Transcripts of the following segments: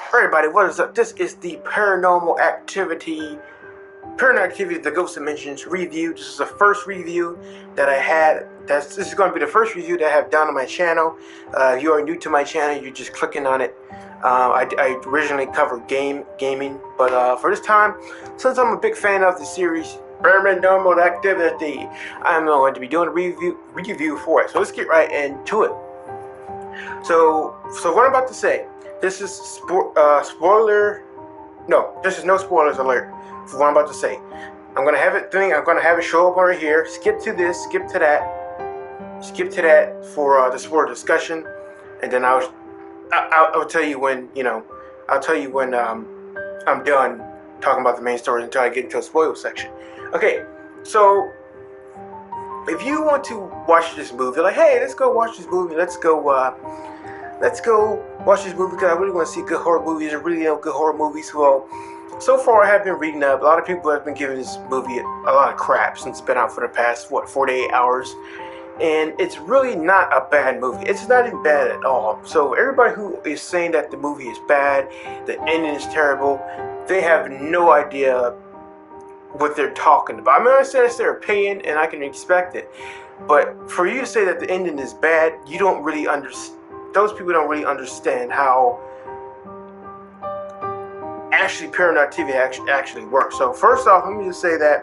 Alright, everybody, what is up? This is the Paranormal Activity, the Ghost Dimensions review. This is the first review that I had. This is going to be the first review that I have done on my channel. If you are new to my channel, you're just clicking on it. I originally covered gaming, but for this time, since I'm a big fan of the series Paranormal Activity, I'm going to be doing a review for it. So let's get right into it. So what I'm about to say, this is spoiler. No, this is no spoilers alert for what I'm about to say. I'm gonna have it show up right here. Skip to this, skip to that for the spoiler discussion, and then I'll tell you when I'll tell you when I'm done talking about the main story until I get into a spoiler section. Okay, so if you want to watch this movie, like, hey, let's go watch this movie. Let's go watch this movie because I really want to see good horror movies. Or really good horror movies. Well, so far I have been reading up. A lot of people have been giving this movie a lot of crap since it's been out for the past 48 hours, and it's really not a bad movie. It's not even bad at all. So everybody who is saying that the movie is bad, the ending is terrible, they have no idea what they're talking about. I mean, I understand it's their opinion and I can respect it, but for you to say that the ending is bad, you don't really understand. Those people don't really understand how actually Paranormal Activity actually works. So first off, let me just say that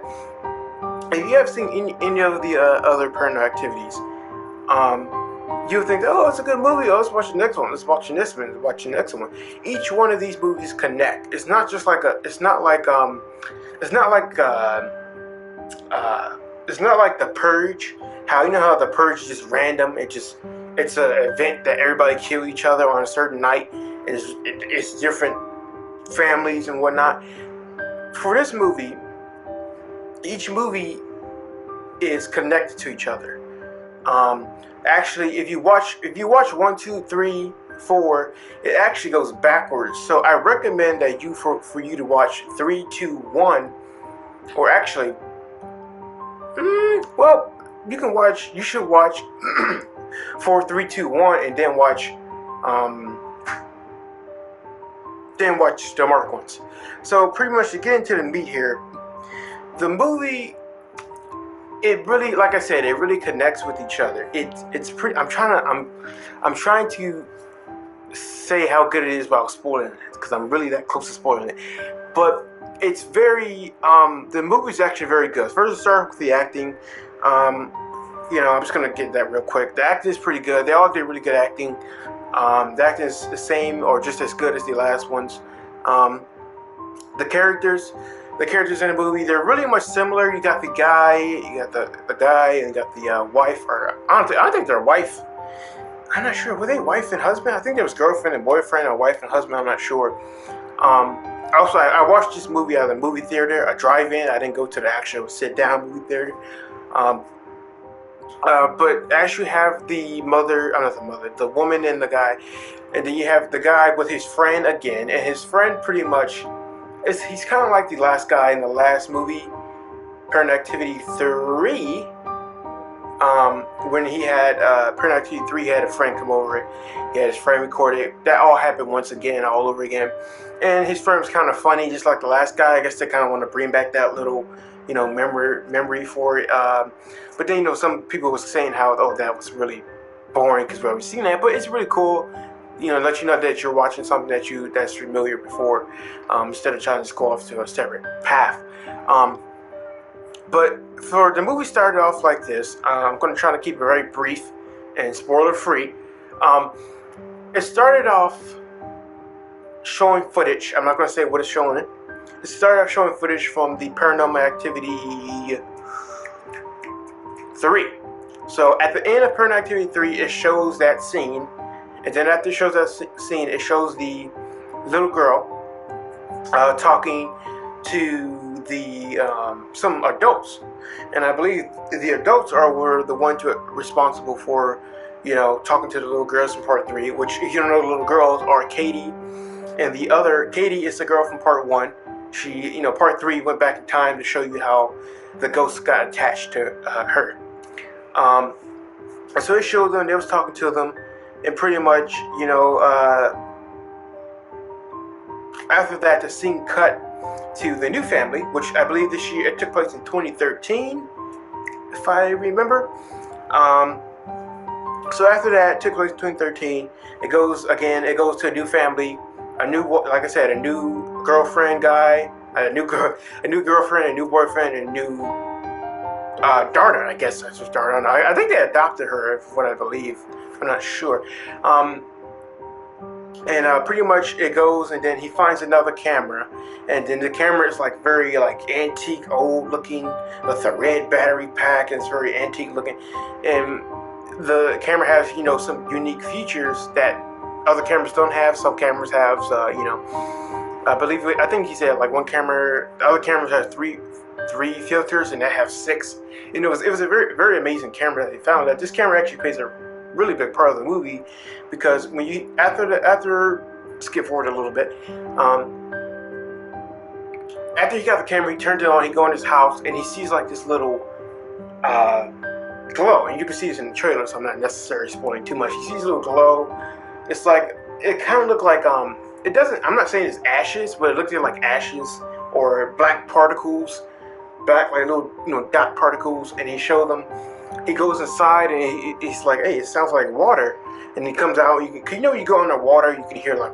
if you have seen any of the other Paranormal Activities, you'll think, oh, it's a good movie. Oh, let's watch the next one. Let's watch this one. Let's watch the next one. Each one of these movies connect. It's not just like it's not like The Purge. How how The Purge is just random. It's an event that everybody kill each other on a certain night. It's different families and whatnot. For this movie, each movie is connected to each other. Actually, if you watch 1, 2, 3, 4, it actually goes backwards. So I recommend that for you to watch 3, 2, 1, or actually, well, you should watch 4, 3, 2, 1, and then watch the marked ones. So pretty much to get into the meat here, the movie, it really, like I said, it really connects with each other. It's pretty. I'm trying to say how good it is without spoiling it, because I'm really that close to spoiling it. But it's very the movie's actually very good. First, let's start with the acting. I'm just gonna get that real quick. The acting is pretty good. They all did really good acting. The acting is the same or just as good as the last ones. The characters in the movie, they're really much similar. You got the guy, and you got the wife, or I think they're wife. I'm not sure. Were they wife and husband? I think there was girlfriend and boyfriend, or wife and husband. I'm not sure. Also, I watched this movie at a movie theater, a drive-in. I didn't go to the actual sit-down movie theater. But as you have the woman and the guy, and then you have the guy with his friend again, and his friend pretty much he's kind of like the last guy in the last movie, Paranormal Activity 3. When he had Paranormal Activity 3, he had a friend come over. He had his friend record it. That all happened once again, all over again. And his friend was kind of funny, just like the last guy. I guess they kind of want to bring back that little, memory for it. But then, some people was saying how, that was really boring because we've already seen that. But it's really cool, let you know that you're watching something that's familiar before, instead of trying to just go off to a separate path. But for the movie started off like this. I'm going to try to keep it very brief and spoiler free. It started off showing footage. I'm not going to say what it's showing it. It started off showing footage from the Paranormal Activity 3. So at the end of Paranormal Activity 3, it shows that scene. And then after it shows that scene, it shows the little girl talking to some adults. And I believe the adults were the ones responsible for, talking to the little girls from part 3, which, if you don't know, the little girls are Katie. And the other, Katie is the girl from part 1. She, part 3 went back in time to show you how the ghost got attached to her. So it showed them, they was talking to them, and pretty much, After that, the scene cut to the new family, which I believe this year it took place in 2013, if I remember. So after that, it took place in 2013. It goes again. It goes to a new family, a new, like I said, a new girlfriend guy, a new girlfriend, a new boyfriend, a new daughter. I guess that's what daughter. I think they adopted her, from what I believe. I'm not sure. And pretty much it goes, and then he finds another camera, and then the camera is like very like antique, old looking, with a red battery pack, and it's very antique looking, and the camera has some unique features that other cameras don't have. Some cameras have, I think he said like one camera, the other cameras have three filters, and that have six. It was a very very amazing camera that they found. That this camera actually plays a really big part of the movie, because when you after skip forward a little bit, after he got the camera, he turned it on. He go in his house and he sees like this little glow, and you can see this in the trailer, so I'm not necessarily spoiling too much. He sees a little glow. It's like, it kind of looked like it doesn't. I'm not saying it's ashes, but it looked like ashes or black particles, like little dot particles, and he showed them. He goes inside and he's like, hey, it sounds like water. And he comes out, you go underwater, you can hear like,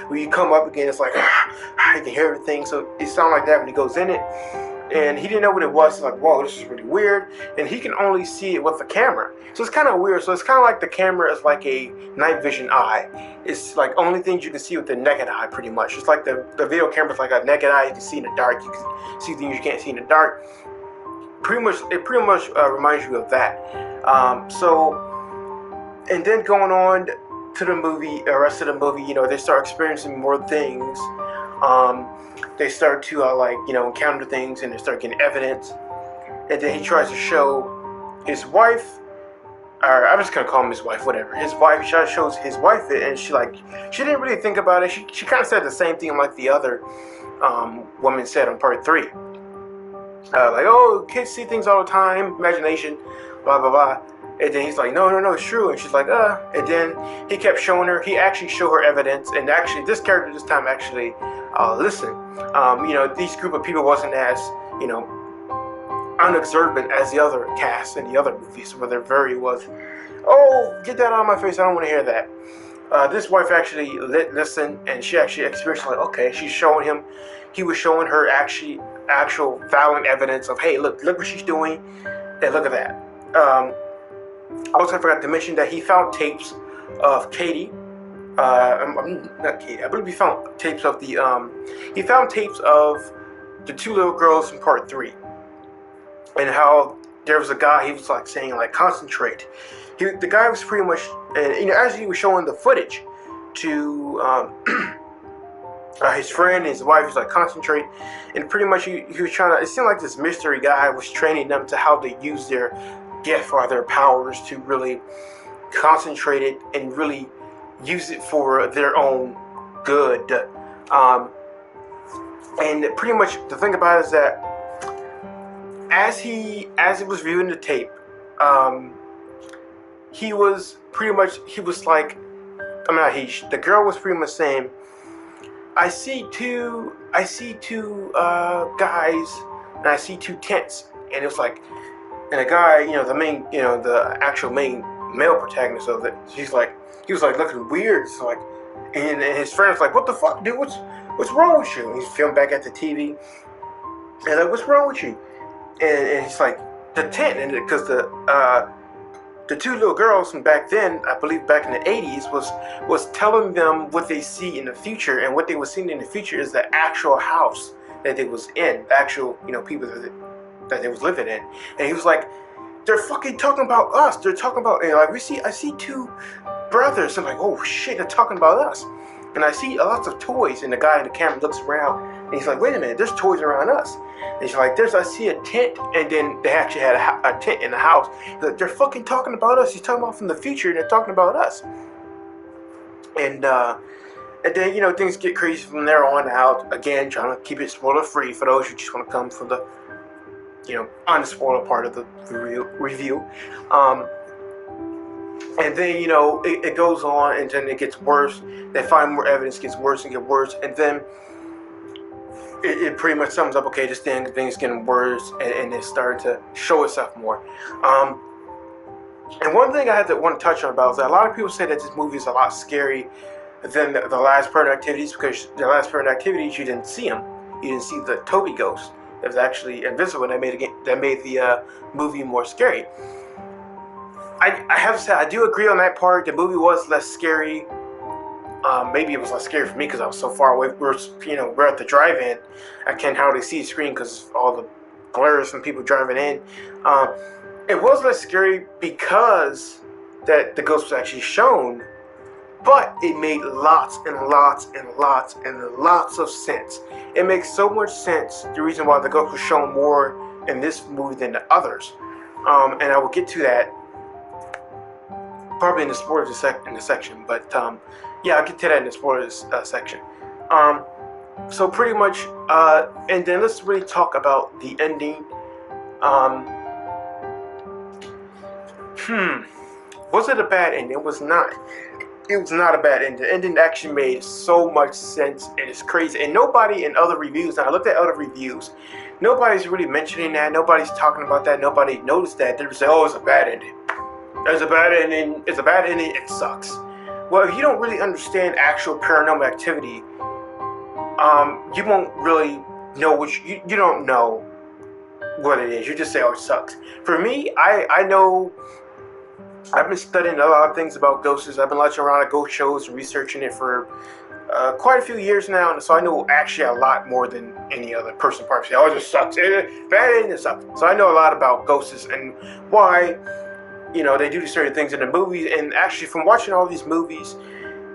when you come up again, it's like, you can hear everything. So it sounded like that when he goes in it. And he didn't know what it was. He's like, whoa, this is really weird. And he can only see it with the camera. So it's kind of weird. So it's kind of like the camera is like a night vision eye. It's like only things you can see with the naked eye, pretty much. It's like the video camera is like a naked eye. You can see in the dark. You can see things you can't see in the dark. It pretty much reminds you of that. And then going on to the movie, the rest of the movie, they start experiencing more things. They start to encounter things, and they start getting evidence. And then he tries to show his wife, or I'm just gonna call him his wife, whatever. His wife. He tries to show his wife it, and she didn't really think about it. She kind of said the same thing like the other woman said on part 3. Like, oh, kids see things all the time, imagination, blah blah blah. And then he's like, no, it's true. And she's like, And then he kept showing her. He actually showed her evidence. And actually, this character this time actually listened. These group of people wasn't as, unobservant as the other cast in the other movies, where there very was, oh, get that out of my face. I don't want to hear that. This wife actually listened, and she actually experienced like, okay, she's showing him. He was showing her actual valid evidence of, hey, look what she's doing, and look at that. Also, I forgot to mention that he found tapes of Katie. Not Katie. I believe he found tapes of the. He found tapes of the 2 little girls from part 3, and how there was a guy. He was like saying like concentrate. The guy was pretty much, and as he was showing the footage to his friend and his wife, he was like concentrate, and pretty much he was trying to. It seemed like this mystery guy was training them to how to use their gift or their powers to really concentrate it and really use it for their own good. And pretty much the thing about it is that as he was viewing the tape, he was like, the girl was pretty much saying, I see two guys, and I see 2 tents, and it was like, and the guy, the actual main male protagonist of it, he was like looking weird. So like, and his friend's like, what the fuck, dude? What's wrong with you? And he's filming back at the TV, and like, what's wrong with you? And he's like, the tent, and because the 2 little girls from back then, I believe back in the 80s, was telling them what they see in the future, and what they were seeing in the future is the actual house that they was in, the actual people that they was living in. And he was like, they're fucking talking about us. They're talking about, and like, I see 2 brothers. I'm like, oh shit, they're talking about us. And I see lots of toys, and the guy in the camera looks around, and he's like, wait a minute, there's toys around us. And he's like, I see a tent, and then they actually had a tent in the house. He's like, they're fucking talking about us. He's talking about from the future, and they're talking about us. And then, things get crazy from there on out. Again, trying to keep it spoiler free for those who just want to come from the unspoiled part of the review. And then, you know, it goes on, and then it gets worse. They find more evidence, gets worse and get worse, and then it pretty much sums up, okay, this thing's getting worse, and it's starting to show itself more. Um, and one thing I want to touch on about is that a lot of people say that this movie is a lot scary than the last Paranormal Activities, because the last Paranormal Activities, you didn't see him. You didn't see the Toby ghost. It was actually invisible, and that made the movie more scary. I have to say, I do agree on that part. The movie was less scary. Maybe it was less scary for me because I was so far away. We're at the drive-in. I can't hardly see the screen because all the glares from people driving in. It was less scary because that the ghost was actually shown, but it made lots and lots and lots and lots of sense. It makes so much sense, the reason why the ghost was shown more in this movie than the others. And I will get to that probably in the spoilers in the section, but yeah, I'll get to that in the spoilers section. So pretty much, and then let's really talk about the ending. Was it a bad ending? It was not. It was not a bad ending. The ending actually made so much sense, and it's crazy. And nobody in other reviews, now I looked at other reviews, nobody's really mentioning that. Nobody's talking about that. Nobody noticed that. They were saying, oh, it's a bad ending. It's a bad ending. It's a bad ending. It sucks. Well, if you don't really understand actual paranormal activity, you won't really know you don't know what it is. You just say, oh, it sucks. For me, I know. I've been studying a lot of things about ghosts. I've been watching a lot of ghost shows and researching it for quite a few years now, and so I know actually a lot more than any other person probably say, oh, it just sucks. Bad ending, it sucks. So I know a lot about ghosts and why, you know, they do these certain things in the movies. And actually, from watching all these movies,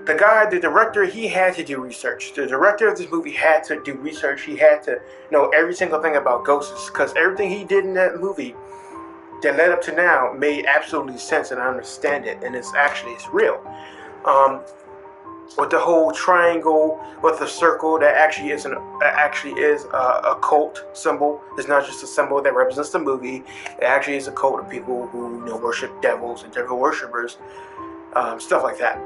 the director, he had to do research. The director of this movie had to do research. He had to know every single thing about ghosts, because everything he did in that movie that led up to now made absolutely sense, and I understand it, and it's real. With the whole triangle, with the circle, that actually is a cult symbol. It's not just a symbol that represents the movie. It actually is a cult of people who worship devils and devil worshippers, stuff like that.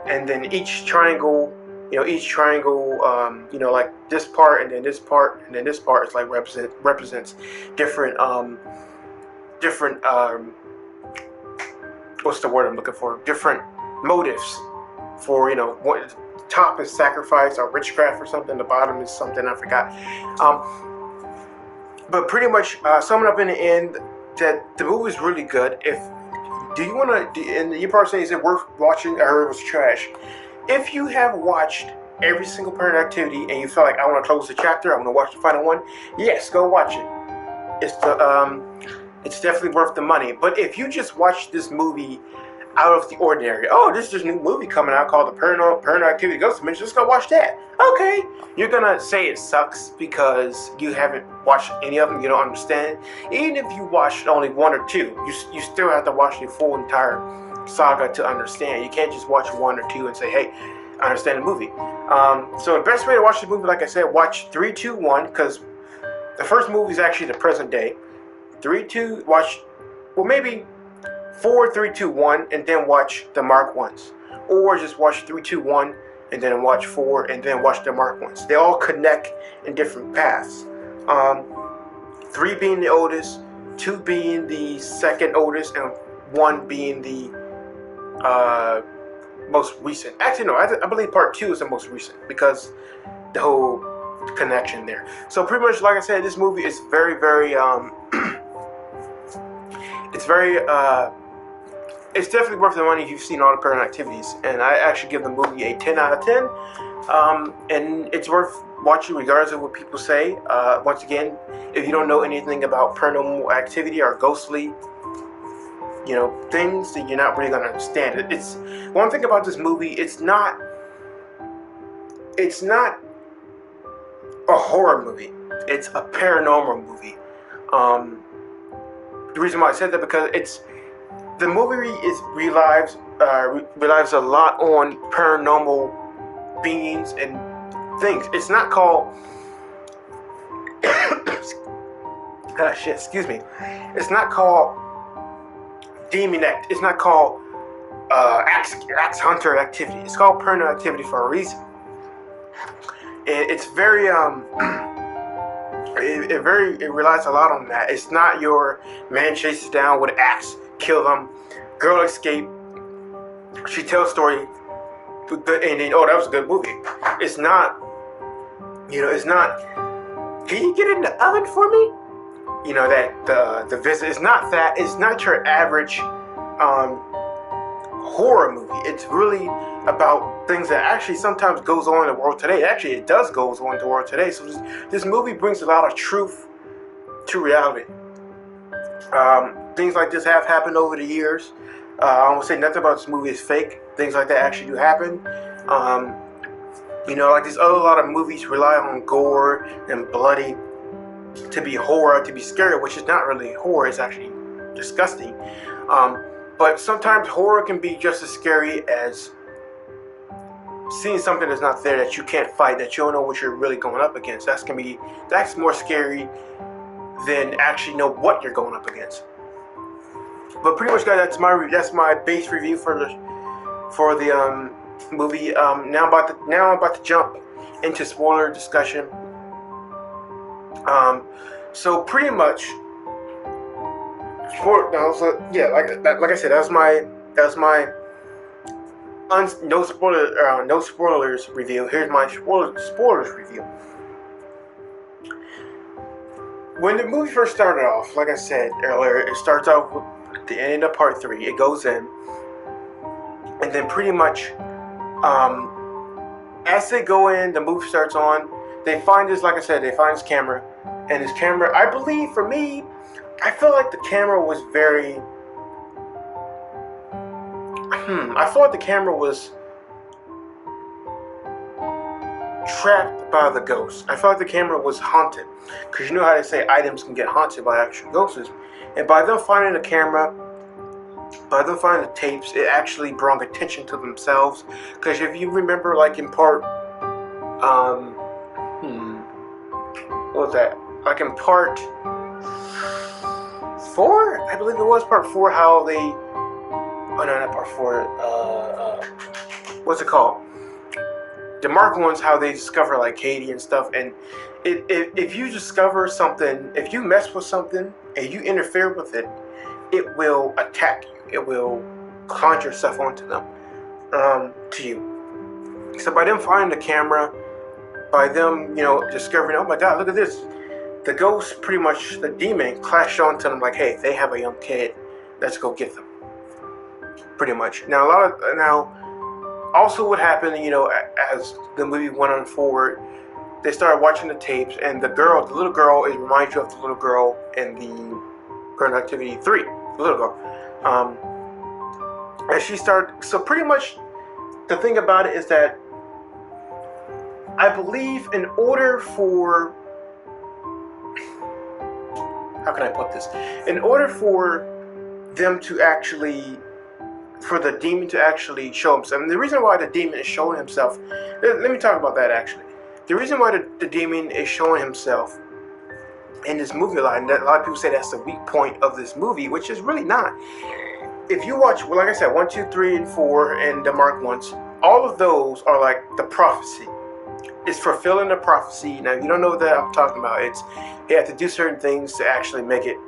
And then each triangle, like this part, and then this part, and then this part is like represents different what's the word I'm looking for? Different motives for, what the top is sacrifice or witchcraft or something, the bottom is something I forgot. But pretty much summing up in the end, that the movie is really good. Do you want to, and you probably say, is it worth watching? I heard it was trash. If you have watched every single Paranormal Activity and you feel like, I want to close the chapter, I want to watch the final one, yes, go watch it. It's definitely worth the money. But if you just watch this movie out of the ordinary, oh, this is a new movie coming out called the Paranormal Activity Ghost Dimension, just go watch that. Okay, you're gonna say it sucks because you haven't watched any of them, you don't understand. Even if you watched only one or two, you still have to watch the full entire saga to understand. You can't just watch one or two and say, hey, I understand the movie. So the best way to watch the movie, like I said, watch 3, 2, 1, because the first movie is actually the present day. 3, 2, watch, well, maybe 4, 3, 2, 1, and then watch the marked ones. Or just watch 3, 2, 1, and then watch 4, and then watch the marked ones. They all connect in different paths. 3 being the oldest, 2 being the second oldest, and 1 being the most recent. Actually, no, I believe part 2 is the most recent, because the whole connection there. So pretty much, like I said, this movie is very, very it's definitely worth the money if you've seen all the Paranormal Activities, and I actually give the movie a 10 out of 10. And it's worth watching regardless of what people say. Once again, if you don't know anything about paranormal activity or ghostly, things, then you're not really gonna understand it. It's one thing about this movie. It's not a horror movie. It's a paranormal movie. The reason why I said that, because the movie relies a lot on paranormal beings and things. It's not called excuse me. It's not called demon act. It's not called axe hunter activity. It's called paranormal activity for a reason. It's very it relies a lot on that. It's not your man chases down with an axe, kill them, girl escape. She tells story, and then oh, that was a good movie. It's not, it's not. Can you get in the oven for me? That the visit is not that. It's not your average horror movie. It's really about things that actually sometimes goes on in the world today. Actually, it does goes on in the world today. So this movie brings a lot of truth to reality. Things like this have happened over the years. I won't say nothing about this movie is fake. Things like that actually do happen. Like these other lot of movies rely on gore and bloody to be horror, to be scary, which is not really horror. It's actually disgusting. But sometimes horror can be just as scary as seeing something that's not there, that you can't fight, that you don't know what you're really going up against. That's more scary than actually know what you're going up against. But pretty much, guys, that's my base review for the movie. Now I'm about to jump into spoiler discussion. So pretty much, like I said, that's my no spoilers review. Here's my spoilers review. When the movie first started off, like I said earlier, it starts off with the ending of part 3. It goes in, and then pretty much, as they go in, the movie starts on. They find this, like I said, they find this camera, and this camera, I believe, for me, I feel like the camera was very. I feel like the camera was trapped by the ghost. I felt like the camera was haunted, because you know how they say items can get haunted by actual ghosts. And by them finding the camera, by them finding the tapes, it actually brought attention to themselves. Because if you remember, like in part, what was that? Like in part 4, I believe it was part 4. How they, oh no, not part 4. What's it called? The Mark ones, how they discover like Katie and stuff. And if you discover something, if you mess with something and you interfere with it, it will attack you. It will conjure stuff onto them, to you. So by them finding the camera, by them, discovering, oh my God, look at this. The ghost, pretty much, the demon, clashed onto them like, hey, they have a young kid. Let's go get them. Pretty much. Now, also what happened, as the movie went on forward, they started watching the tapes, and the little girl, it reminds you of the little girl in the Paranormal Activity 3, the little girl. And she started, so pretty much, the thing about it is that, I believe in order for, how can I put this? In order for them to actually, for the demon to actually show himself. And the reason why the demon is showing himself, let me talk about that actually. The reason why the demon is showing himself in this movie line, that a lot of people say that's the weak point of this movie, which is really not. If you watch, well, like I said, 1, 2, 3, and 4, and the Mark ones, all of those are like the prophecy. It's fulfilling the prophecy. Now, you don't know what that I'm talking about. It's, you have to do certain things to actually make it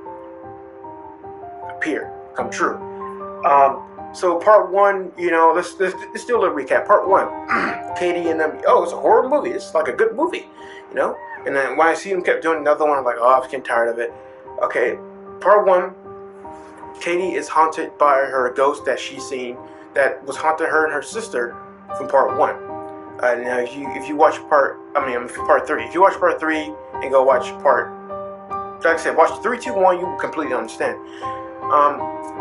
come true. So part 1, let's do a little recap. Part 1, Katie and them. Oh, it's a horror movie. It's like a good movie, And then when I see them kept doing another one, I'm like, oh, I'm getting tired of it. Okay, part 1, Katie is haunted by her ghost that she's seen, that was haunting her and her sister from part 1. Now, if you watch part 3. If you watch part 3 and go watch part, like I said, watch 3, 2, 1, you will completely understand.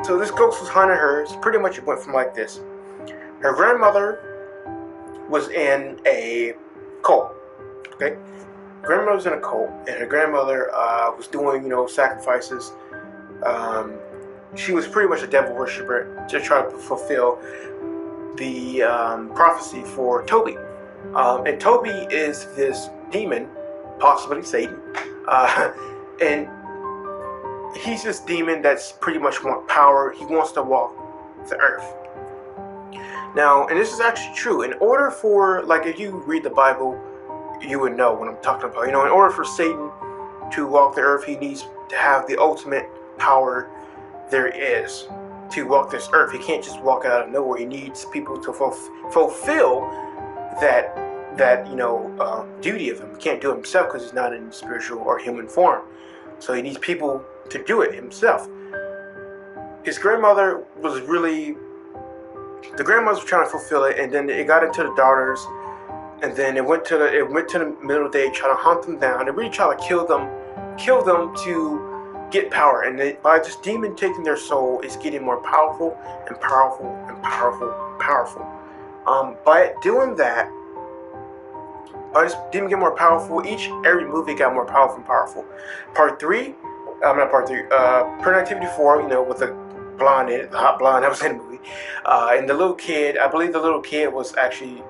So this ghost was haunting her. So pretty much it went from like this. Her grandmother was in a cult. Okay, grandmother was in a cult, and her grandmother was doing, sacrifices. She was pretty much a devil worshiper to try to fulfill the prophecy for Toby. And Toby is this demon, possibly Satan, and he's this demon that's pretty much want power. He wants to walk the earth. Now, and this is actually true. In order for, like, if you read the Bible, you would know what I'm talking about. In order for Satan to walk the earth, he needs to have the ultimate power there is to walk this earth. He can't just walk out of nowhere. He needs people to fulfill that duty of him. He can't do it himself because he's not in spiritual or human form. So he needs people to do it himself. His grandmother was really, the grandmothers were trying to fulfill it, and then it got into the daughters, and then it went to the middle of the day, trying to hunt them down. They really try to kill them to get power. And by this demon taking their soul, it's getting more powerful and powerful and powerful. By doing that, by this demon getting more powerful, every movie got more powerful and powerful. Part 3, Paranormal Activity 4, with the blonde in it, the hot blonde that was in the movie, and the little kid. I believe the little kid was in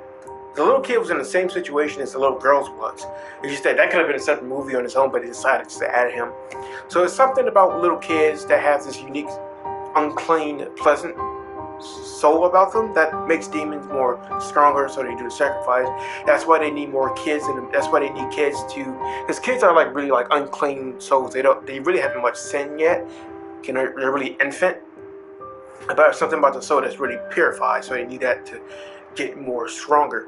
the same situation as the little girls was. It's just that could have been a separate movie on its own, but they decided to add him. So it's something about little kids that have this unique, unclean, pleasant soul about them that makes demons more stronger, so they do the sacrifice. That's why they need more kids, and that's why they need kids because kids are like really like unclean souls. They really haven't much sin yet. They're really infant. But something about the soul that's really purified, so they need that to get more stronger.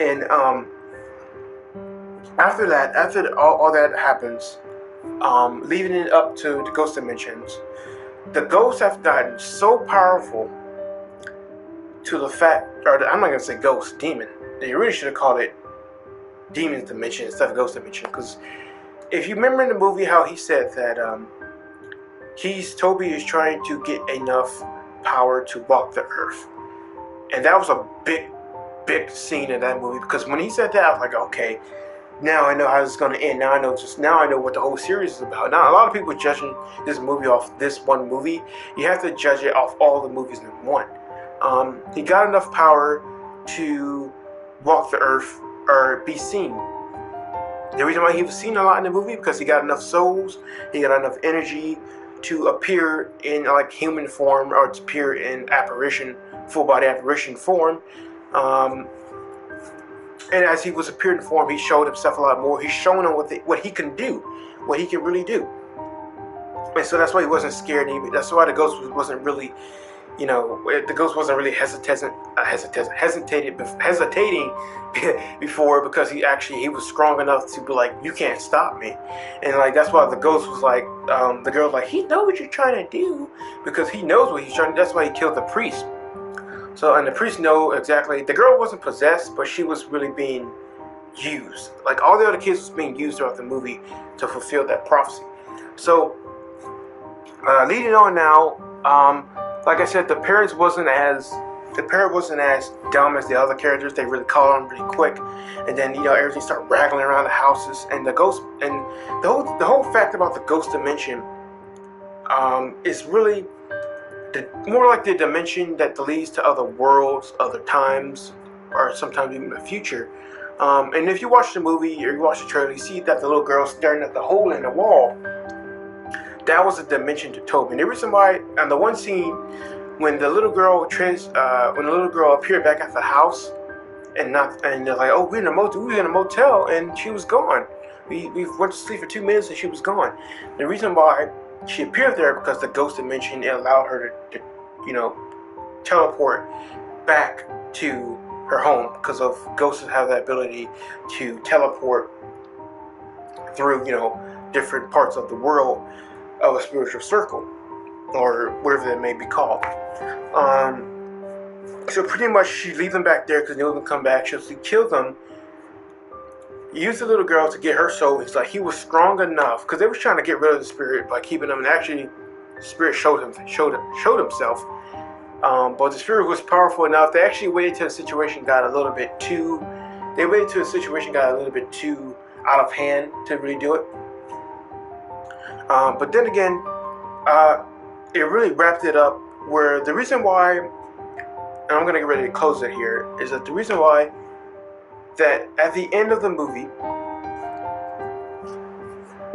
And after all that happens, leading it up to the ghost dimensions, the ghosts have gotten so powerful to the fact, or I'm not gonna say ghost, demon. You really should have called it demon dimension instead of ghost dimension, because if you remember in the movie how he said that Toby is trying to get enough power to walk the earth. And that was a big scene in that movie, because when he said that, I was like, okay, now I know how this is going to end. Now I know what the whole series is about. Now, a lot of people are judging this movie off this one movie. You have to judge it off all the movies in one. He got enough power to walk the earth or be seen. The reason why he was seen a lot in the movie, because he got enough souls, he got enough energy to appear in like human form, or to appear in full body apparition form. And as he was appearing in form, he showed himself a lot more. He's showing him what he can do, what he can really do. And so that's why he wasn't scared. That's why the ghost wasn't really, the ghost wasn't really hesitating before, because he was strong enough to be like, you can't stop me. And like that's why the ghost was like, the girl's like, he knows what you're trying to do, because he knows what he's trying to do. That's why he killed the priest. So, and the priest know exactly, the girl wasn't possessed, but she was really being used. Like all the other kids was being used throughout the movie to fulfill that prophecy. So, leading on now, like I said, the parent wasn't as dumb as the other characters. They really caught on really quick, and then everything started rattling around the houses. And the ghost, and the whole fact about the ghost dimension, is really more like the dimension that leads to other worlds, other times, or sometimes even the future. And if you watch the movie or you watch the trailer, you see that the little girl staring at the hole in the wall. That was a dimension to Toby. And the reason why, on the one scene, when the little girl appeared back at the house, and they're like, oh, we were in a motel, and she was gone. We went to sleep for 2 minutes, and she was gone. The reason why she appeared there, because the ghost dimension, it allowed her to teleport back to her home, because of ghosts have that ability to teleport through different parts of the world of a spiritual circle, or whatever that may be called. So pretty much she leaves them back there because they will come back. She'll kill them, use the little girl to get her soul. It's like he was strong enough, because they was trying to get rid of the spirit by keeping him, and actually the spirit showed himself. But the spirit was powerful enough. They actually waited till the situation got a little bit too out of hand to really do it. But then again, it really wrapped it up where the reason why, and I'm going to get ready to close it here, is that the reason why that at the end of the movie,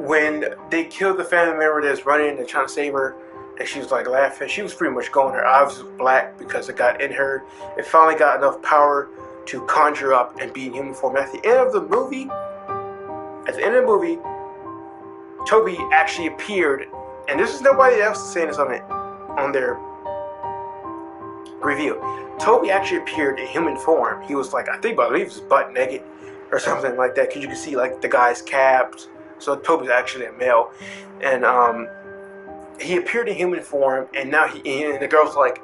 when they killed the family member that's running and trying to save her, and she was like laughing, she was pretty much going, her eyes was black because it got in her. It finally got enough power to conjure up and be in human form. At the end of the movie, Toby actually appeared, and this is nobody else saying this on their review. Toby actually appeared in human form. He was like, I believe he was butt naked or something like that, because you can see like the guy's calves. So Toby's actually a male, and he appeared in human form, and now and the girl's like,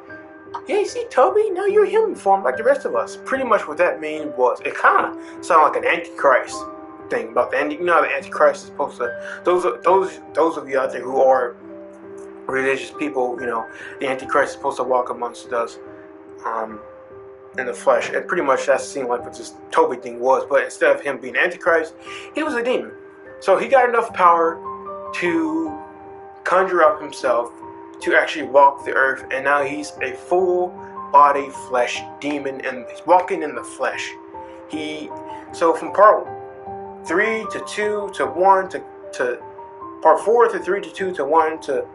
hey, see, Toby, now you're in human form like the rest of us. Pretty much what that mean was, it kind of sounded like an Antichrist thing about the ending. You know how the Antichrist is supposed to, those of you out there who are religious people, you know, the Antichrist is supposed to walk amongst us in the flesh, and pretty much that seemed like what this Toby thing was. But instead of him being Antichrist, he was a demon. So he got enough power to conjure up himself to actually walk the earth, and now he's a full body flesh demon, and he's walking in the flesh. So from part 3 to 2 to 1 to part 4 to 3 to 2 to 1 to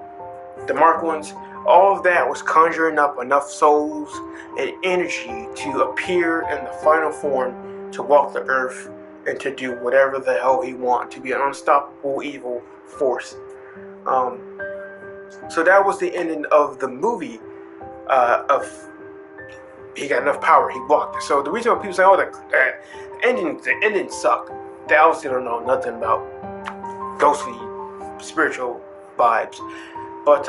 the Mark ones, all of that was conjuring up enough souls and energy to appear in the final form to walk the earth and to do whatever the hell he wanted, to be an unstoppable evil force. So that was the ending of the movie. He got enough power, he walked. So the reason why people say, oh, the ending sucked, they obviously don't know nothing about ghostly spiritual vibes. But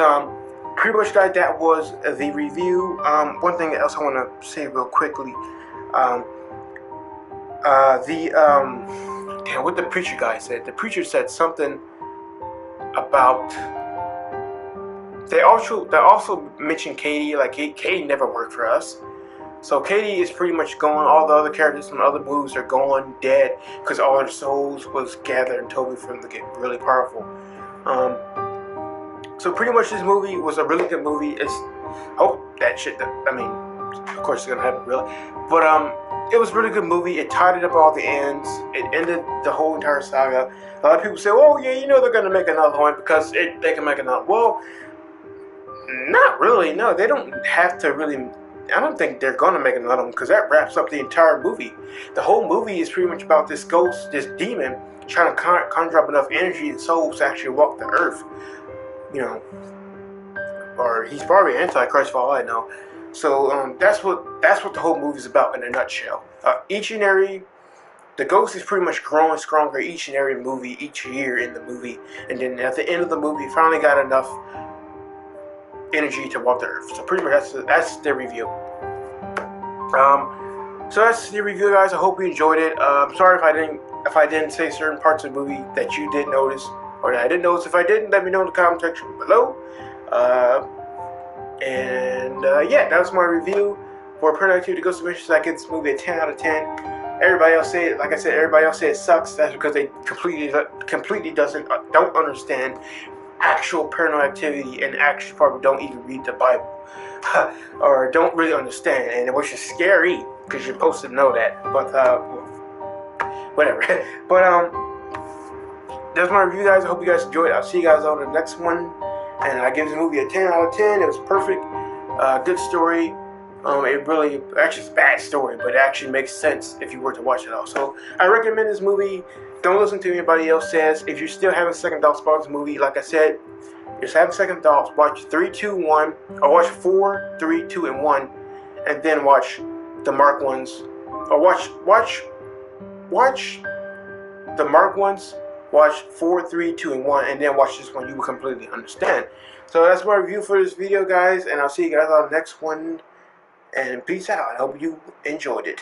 pretty much, guys, that was the review. One thing else I want to say real quickly. What the preacher guy said. The preacher said something about, they also mentioned Katie. Like, Katie never worked for us. So Katie is pretty much going. All the other characters from other movies are going dead because all their souls was gathered in Toby for them to get really powerful. So pretty much this movie was a really good movie. Hope that shit. I mean, of course it's gonna happen, really. But it was a really good movie. It tidied up all the ends. It ended the whole entire saga. A lot of people say, "Oh yeah, you know they're gonna make another one because they can make another." Well, not really. No, they don't have to really. I don't think they're gonna make another one because that wraps up the entire movie. The whole movie is pretty much about this ghost, this demon, trying to conjure up enough energy and souls to actually walk the earth. You know, or he's probably Antichrist for all I know. So that's what the whole movie is about in a nutshell. The ghost is pretty much growing stronger each and every movie, each year in the movie, and then at the end of the movie, finally got enough energy to walk the earth. So pretty much that's the review. So that's the review, guys. I hope you enjoyed it. I'm sorry if I didn't say certain parts of the movie that you did notice, or that I didn't notice. If I didn't, let me know in the comment section below. Yeah, that was my review for Paranormal Activity Ghost Adventures. I give this movie a 10 out of 10. Everybody else say it, like I said, everybody else say it sucks. That's because they completely don't understand actual paranormal activity, and actually probably don't even read the Bible or don't really understand, and which is scary because you're supposed to know that. But whatever. But that's my review, guys. I hope you guys enjoyed it. I'll see you guys on the next one. And I give this movie a 10 out of 10. It was perfect. Good story. It really, actually, it's a bad story, but it actually makes sense if you were to watch it all. So I recommend this movie. Don't listen to anybody else says. If you're still having second thoughts about this movie, like I said, just have second thoughts. Watch 3, 2, 1, or watch 4, 3, 2, and 1, and then watch the Mark ones, or watch the Mark ones. Watch 4, 3, 2, and 1, and then watch this one. You will completely understand. So that's my review for this video, guys, and I'll see you guys on the next one. And peace out. I hope you enjoyed it.